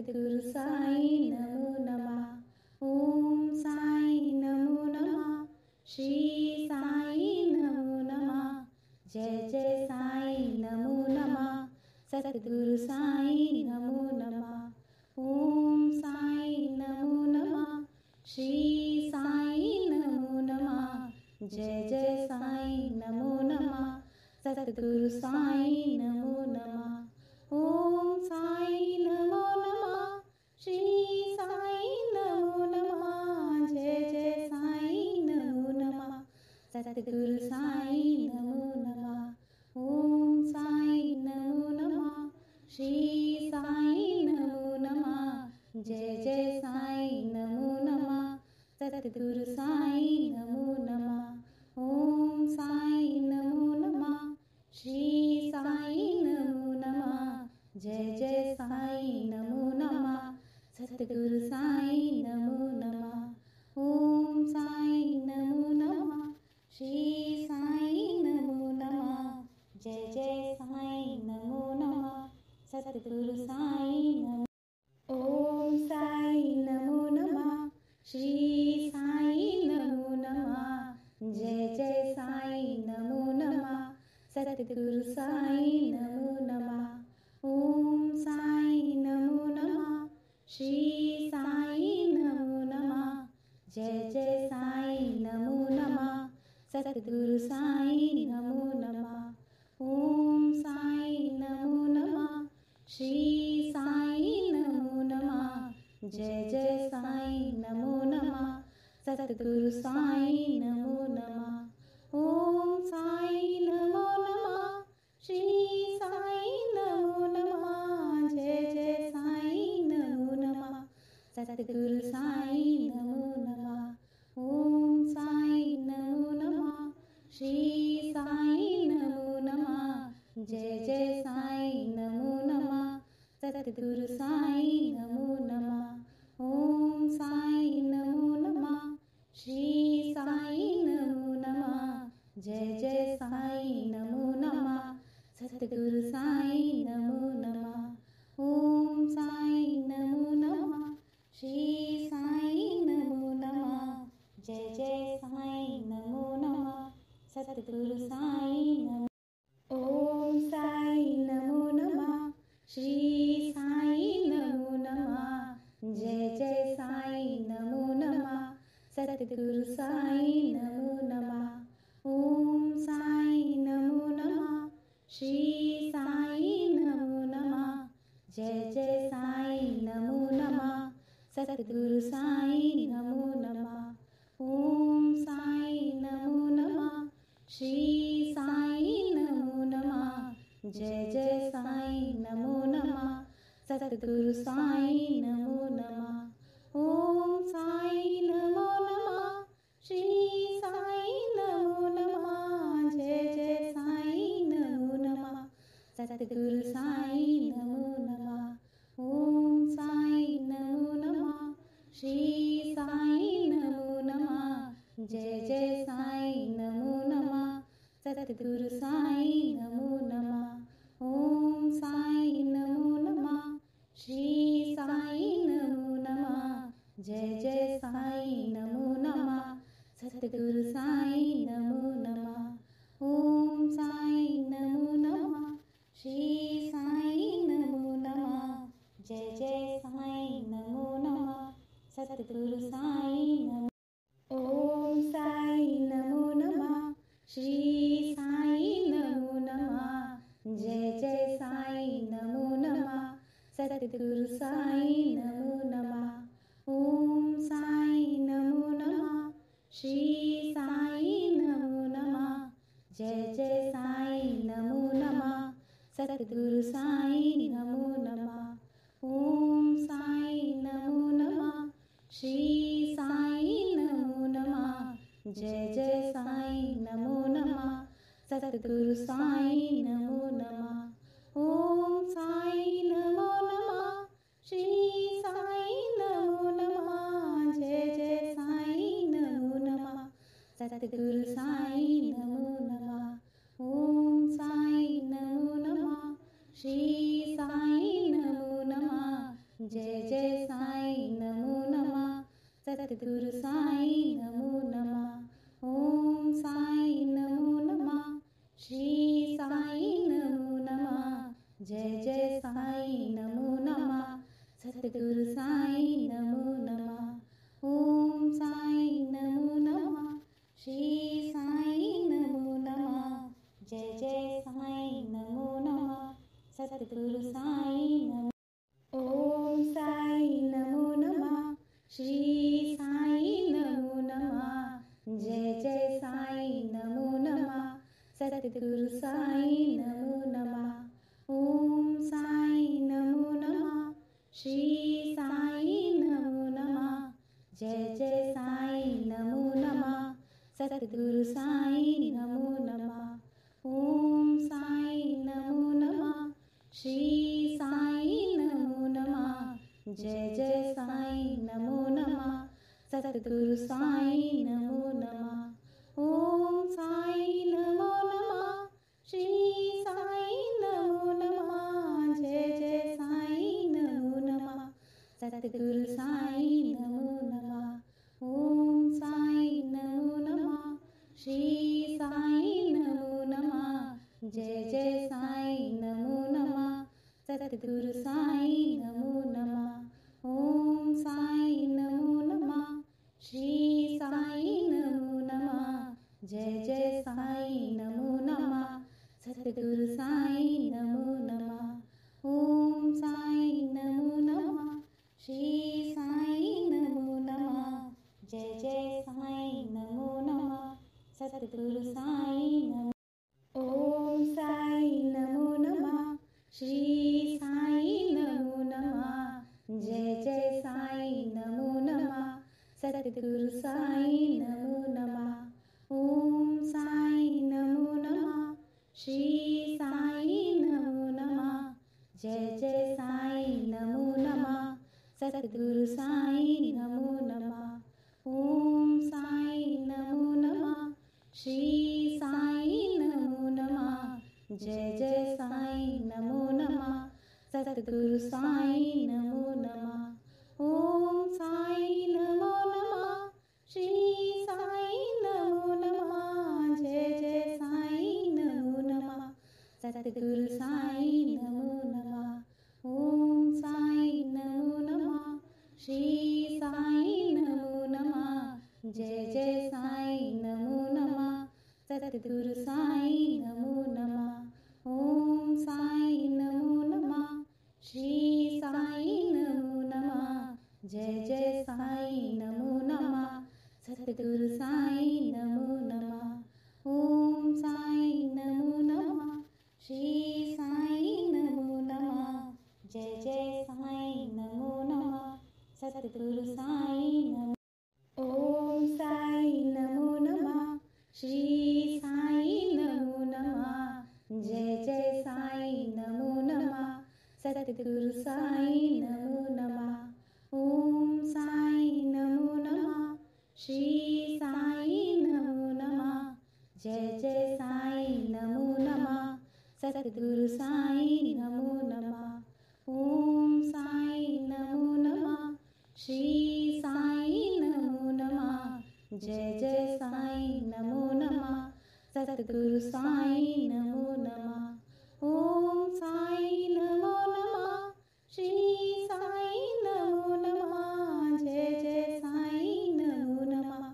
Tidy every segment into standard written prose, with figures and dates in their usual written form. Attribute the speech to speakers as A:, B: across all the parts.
A: सद्गुरु साई नमो नमः। ओम साई नमो नमः। श्री साई नमो नमः। जय जय साई नमो नमः। सद्गुरु साई नमो नमः। ओम साई नमो नमः। श्री साई नमो नमः। जय जय साई नमो नमः। सद्गुरु साई नमो नमः। ओम साई नमो नमः। श्री साई नमो नमः। जय जय साई नमो नमः। सद्गुरु साई नमो नमः। ओम साई नमो नमः। श्री साई नमो नमः। जय जय साई नमो नमः। सद्गुरु साई नमो नमः। ओम साई नमो नमः। श्री साई नमो नमः। जय जय साई नमो नमः। सद्गुरु साई नमो नमः। ओम साई नमो नमः। श्री साई नमो नमः। जय जय साई नमो नमः। सद्गुरु साई नमो। ओम साई नमो नमः। श्री साई नमो नमः। जय जय साई नमो नमः। सद्गुरु साई नमो नमः। ओम साई नमो नमः। श्री साई नमो नमः। जय जय साई नमो नमः। सद्गुरु साई नमो नमः। ओम साई नमो नमः। श्री साई नमो नमः। जय जय साई नमो नमः। सद्गुरु साई नमो नमः। ओम साई नमो नमः। श्री साई नमो नमः। जय जय साई नमो नमः। सद्गुरु साई नमो नमः। ओम साई नमो नमः। श्री साई नमो नमः। जय जय साई नमो नमः। सद्गुरु साई नमो नमः। ओम साई नमो नमः। श्री साई नमो नमः। जय जय साई नमो नमः। सद्गुरु साई नमो नमः। ओम साई नमो नमः। श्री साई नमो नमः। जय जय साई नमो नमः। सद्गुरु साई नमो। ओम साई नमो नमः। श्री साई नमो नमः। जय जय साई नमो नमः। सद्गुरु साई नमो नमः। ओम साई नमो नमः। श्री साई नमो नमः। जय जय साई नमो नमः। सद्गुरु साई नमो नमः। ओम साई नमो नमः। श्री साई नमो नमः। जय जय साई नमो नमः। सद्गुरु साई नमो नमः। ओम साई नमो नमः। श्री साई नमो नमः। जय जय साई नमो नमः। सद्गुरु साई नमो नमः। ओम साई नमो नमः। श्री साई नमो नमः। जय जय साई नमो नमः। सद्गुरु साई नमो नमः। ओम साई नमो नमः। श्री साई नमो नमः। जय जय साई नमो नमः। सद्गुरु साई नमो नमः। ओम साई नमो नमः। श्री साई नमो नमः। जय जय साई नमो नमः। सद्गुरु साई नमो। ओम साई नमो नमः। श्री साई नमो नमः। जय जय साई नमो नमः। सद्गुरु साई नमो नमः। ओम साई नमो नमः। श्री साई नमो नमः। जय जय साई नमो नमः। सद्गुरु साई नमो नमः। ओम साई नमो नमः। श्री साई नमो नमः। जय जय साई नमो नमः। सद्गुरु साई नमो नमः। ओम साई नमो नमः। श्री साई नमो नमः। जय जय साई नमो नमः। सद्गुरु साई नमो नमः। ओम साई नमो नमः। श्री साई नमो नमः। जय जय साईं नमो नमः। सतगुरु साईं नमो नमः। ओम साईं नमो नमः। श्री साईं नमो नमः। जय जय साईं नमो नमः। सतगुरु साईं नमो नमः। ओम साईं नमो नमः। श्री साईं नमो नमः। जय जय साईं नमो नमः। सतगुरु साईं नमो। ओम साईं नमो नमः। श्री साईं नमो नमः। जय जय साईं नमो नमः। सतगुरु साईं नमो नमः। ओम साईं नमो नमः। श्री साईं नमो नमः। जय जय साईं नमो नमः। सतगुरु साईं नमो नमः। ओम साईं नमो नमः। श्री साईं नमो नमः। जय जय साईं नमो नमः। सतगुरु साईं नमो नमः। ओम साईं नमो नमः। श्री साईं नमो नमः। जय जय साईं नमो नमः। सतगुरु साईं नमो नमः। ओम साईं नमो नमः। श्री साईं नमो नमः। जय जय साईं नमो नमः। सतगुरु साईं नमो नमः। ओम साईं नमो नमः। श्री साईं नमो नमः। जय जय साईं नमो नमः। सतगुरु साईं नमो नमः। ओम साईं नमो नमः। श्री साईं नमो नमः। जय जय साईं नमो नमः। सतगुरु साईं नमो। ओम साईं नमो नमः। श्री साईं नमो नमः। जय जय साईं नमो नमः। सतगुरु साईं नमो नमः। ओम साईं नमो नमः। श्री साईं नमो नमः। जय जय साईं नमो नमः। सतगुरु साईं नमो नमः। ओम साईं नमो नमः। श्री साईं नमो नमः। जय जय साईं नमो नमः। सतगुरु साईं नमो नमः। ओम साईं नमो नमः। श्री साईं नमो नमः। जय जय साईं नमो नमः। सतगुरु साईं नमो नमः। ओम साईं नमो नमः। श्री साईं नमो नमः। जय जय साईं नमो नमः। सतगुरु साईं नमो नमः। ओम साईं नमो नमः। श्री साईं नमो नमः। जय जय साईं नमो नमः। सतगुरु साईं नमो नमः। ओम साईं नमो नमः। श्री साईं नमो नमः। जय जय साईं नमो नमः। सतगुरु साईं नमो। ओम साईं नमो नमः। श्री साईं नमो नमः। जय जय साईं नमो नमः। सतगुरु साईं नमो नमः। ओम साईं नमो नमः। श्री साईं नमो नमः। जय जय साईं नमो नमः। सतगुरु साईं नमो नमः। ओम साईं नमो नमः। श्री साईं नमो नमः। जय जय साईं नमो नमः। सतगुरु साईं नमो नमः। ओम साईं नमो नमः। श्री साईं नमो नमः। जय जय साईं नमो नमः।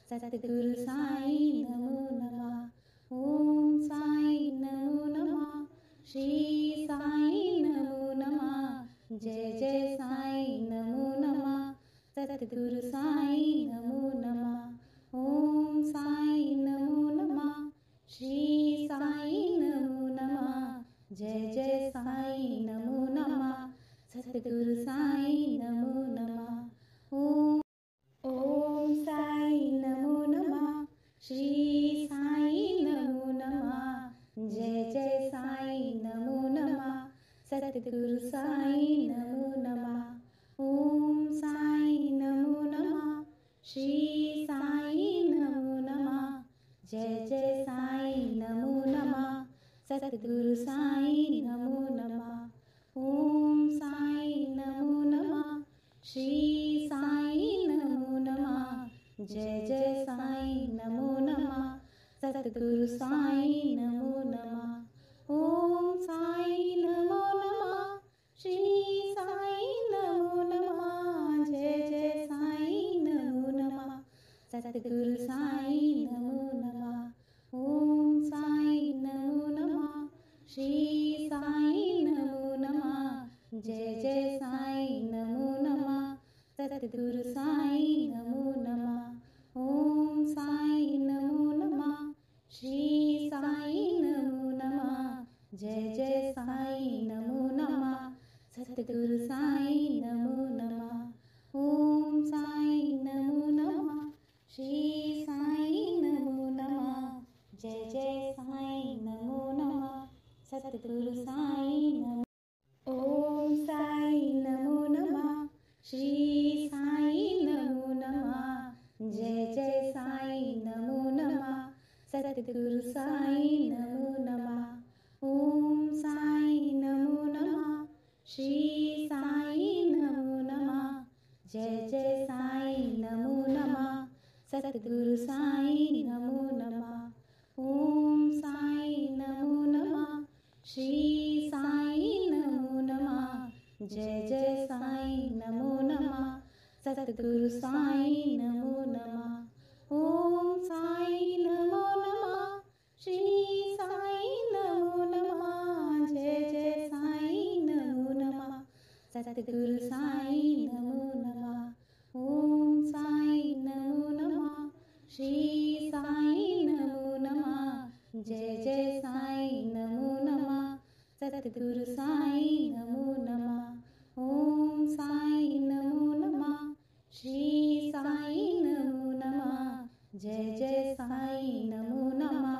A: सतगुरु साईं नमो नमः। ओम साईं नमो नमः। श्री साईं नमो नमः। जय जय साईं नमो नमः। सतगुरु साईं नमो नमः। ओम साईं नमो नमः। श्री साईं नमो नमः। जय जय साईं नमो नमः। सतगुरु साईं नमो नमः। ओम साईं नमो नमः। श्री साईं नमो नमः। जय जय साईं नमो नमः। सतगुरु साईं नमो नमः। ओम साईं नमो नमः। श्री साईं नमो नमः। जय जय साईं नमो नमः। सतगुरु साईं नमो नमः। ओम साईं नमो नमः। जय जय साईं नमो नमः सतगुरु साईं नमो नमः ओम साईं नमो नमः श्री साईं नमो नमः जय जय साईं नमो नमः सतगुरु साईं नमो नमः ओम साईं नमो नमः श्री साईं नमो नमः जय जय साईं नमो नमः सतगुरु साईं नमो नमः ओम साईं नमो नमः श्री साईं नमो नमः जय जय साईं नमो नमः सतगुरु साईं नमो नमः ओम साईं नमो नमः श्री साईं नमो नमः जय जय साईं नमो नमः सतगुरु साईं नमो ओम साईं नमो नमः श्री साईं नमो नमः जय जय साईं नमो नमः सतगुरु साईं नमो नमः ओम साईं नमो नमः श्री साईं नमो नमः जय जय साईं नमो नमः सतगुरु साईं नमो नमः ओम साईं नमो नमः श्री साईं नमो नमः जय जय साईं नमो नमः सतगुरु साईं नमो नमः ओम साईं नमो नमः श्री साईं नमो नमः जय जय साईं नमो नमः सतगुरु साईं नमो नमः ओम साईं नमो नमः श्री साईं नमो नमः जय जय साईं नमो नमः सतगुरु साईं नमो नमः ओम साईं नमो नमः श्री साईं नमो नमः जय जय साईं नमो नमः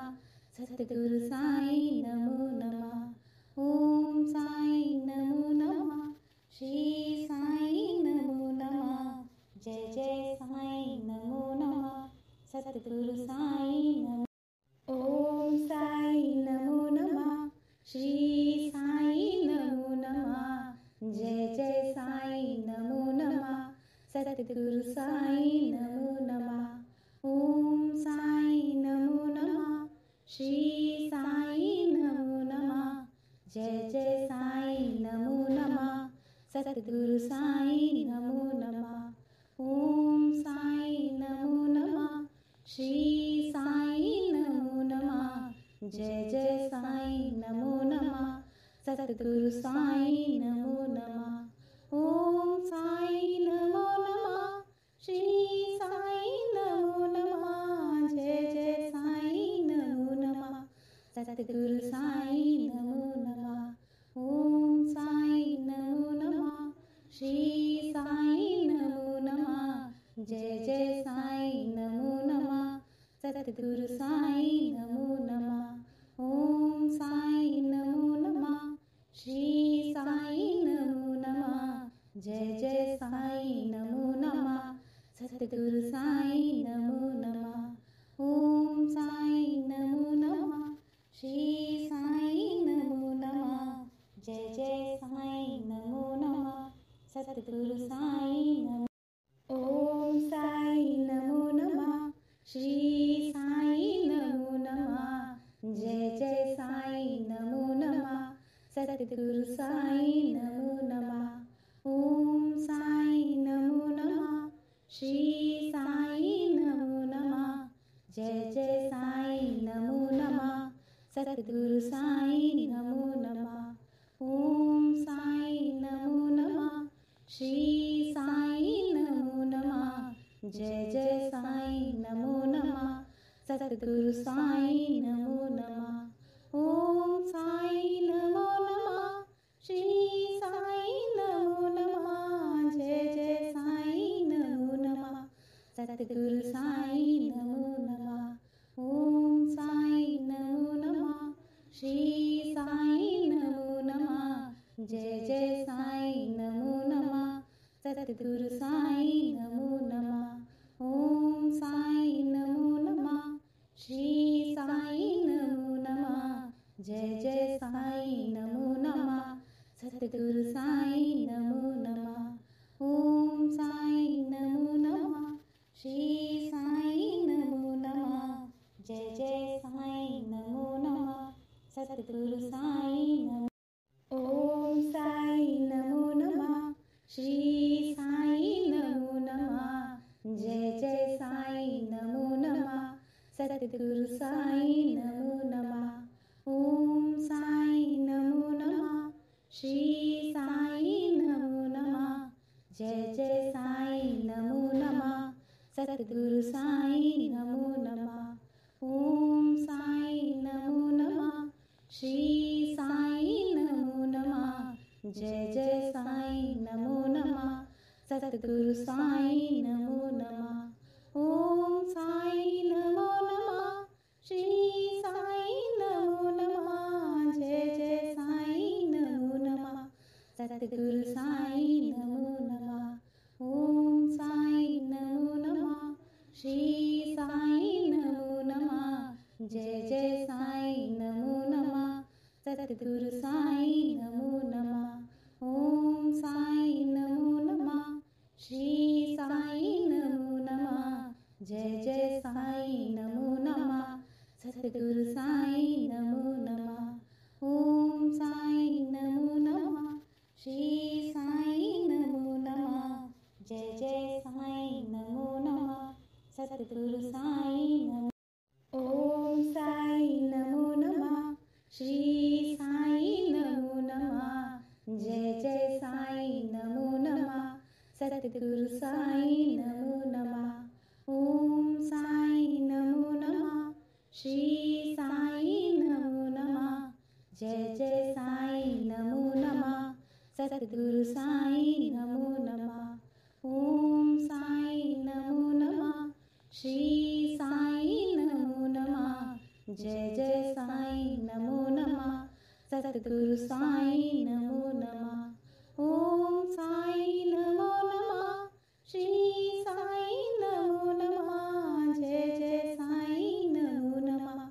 A: सतगुरु साईं नमो नमः ओम साईं नमो नमः श्री साईं नमो नमः जय जय साईं नमो नमः सतगुरु साईं नमो ओम साईं नमो नमः श्री साईं नमो नमः जय जय साईं नमो नमः सतगुरु साईं नमो नमः ओम साईं नमो नमः श्री साईं नमो नमः जय जय साईं नमो नमः सतगुरु साईं नमो नमः ओम साईं नमो नमः श्री साईं नमो नमः जय जय साईं नमो नमः सतगुरु साईं नमो नमः ओम साईं नमो नमः श्री साईं नमो नमः जय जय साईं नमो नमः सतगुरु साईं नमो नमः ओम साईं नमो नमः श्री साईं नमो नमः जय जय साईं नमो नमः सतगुरु साईं नमो नमः ओम साईं नमो नमः श्री साईं नमो नमः जय जय साईं नमो नमः सतगुरु साईं नमो नमः ओम साईं नमो नमः श्री साईं नमो नमः जय जय साईं नमो नमः सतगुरु साईं नमो ओम साईं नमो नमः श्री साईं नमो नमः जय जय साईं नमो नमः सतगुरु साईं नमो नमः ओम साईं नमो नमः श्री साईं नमो नमः जय जय साईं नमो नमः सतगुरु साईं नमो नमः ओम साईं नमो नमः श्री साईं नमो नमः जय जय साईं नमो नमः सतगुरु साईं नमो नमः ओम साईं नमो नमः श्री साईं नमो नमः जय जय साईं नमो नमः सतगुरु साईं नमो नमः ओम साईं नमो नमः श्री साईं नमो नमः जय जय साईं नमो नमः सतगुरु साईं नमो नमः ओम साईं नमो नमः श्री साईं सतगुरु साई नमो नमः। ओम साई नमो नमः। श्री साई नमो नमः। जय जय साई नमो नमः। सतगुरु साई नमो नमः। ओम साई नमो नमः। श्री साई नमो नमः। जय जय साई नमो नमः। सतगुरु साई नमो नमः। ओम साई नमो नमः। श्री साई नमो नमः। जय जय साई नमो नमः। सतगुरु साई नमो नमः। ओम साई नमो नमः। श्री साई नमो नमः। जय जय साई नमो नमः। सतगुरु साई नमो नमः। ओम साई नमो नमः। श्री साई नमो नमः। जय जय साई नमो नमः। सतगुरु साई नमो नमः। ओम साई नमो नमः। श्री साई नमो नमः। जय जय साई नमो नमः। सतगुरु साई नमो। ओम साई नमो नमः। श्री साई नमो नमः। जय जय साई नमो नमः। सतगुरु साई नमो नमः। ओम साई नमो नमः। श्री साई नमो नमः। जय जय साई नमो नमः। सतगुरु साई नमो नमः। ओम साई नमो नमः। श्री साई नमो नमः। जय जय साई नमो नमः। सतगुरु साई नमो नमः। ओम साई नमो नमः। श्री साई नमो नमः। जय जय साई नमो नमः।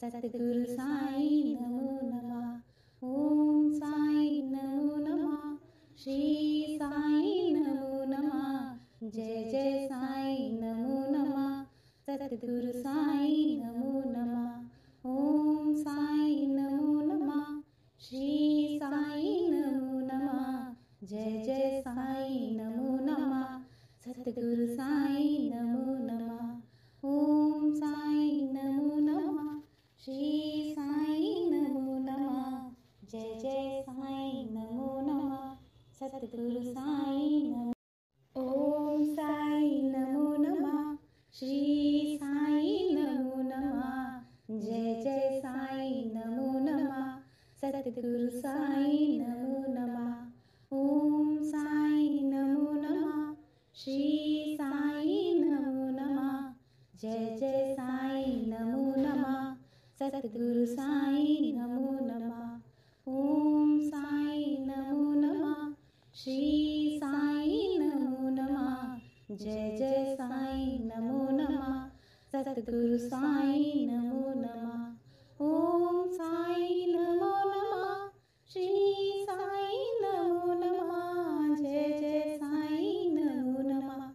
A: सतगुरु साई नमो नमः। ओम साई नमो नमः। श्री साई नमो नमः। जय जय साई नमो नमः। सतगुरु साई नमो नमः। ओम साई नमो नमः। श्री साई नमो नमः। जय जय साई नमो नमः। सतगुरु साई नमो नमः। ओम साई नमो नमः। श्री साई नमो नमः। जय जय साई नमो नमः। सतगुरु साई नमो। ओम साई नमो नमः। श्री साई नमो नमः। जय जय साई नमो नमः। सतगुरु साई नमो नमः। ओम साई नमो नमः। श्री साई नमो नमः। जय जय साई नमो नमः। सतगुरु साई नमो नमः। ओम साई नमो नमः। श्री साई नमो नमः। जय जय साई नमो नमः। सतगुरु साई नमो नमः। ओम साई नमो नमः। श्री साई नमो नमः। जय जय साई नमो नमः।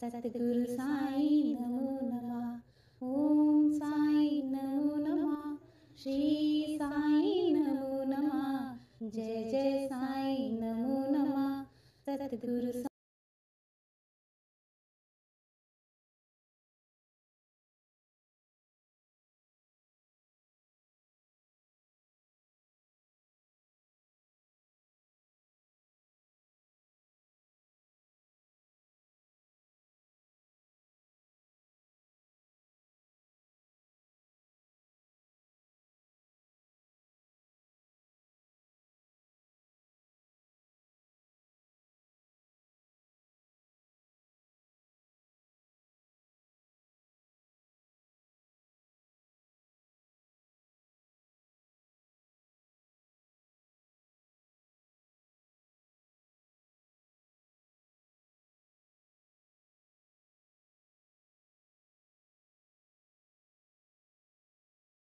A: सतगुरु साई नमो नमः। ओम साई नमो नमः। श्री साई नमो नमः। जय जय साई नमो नमः। सतगुरु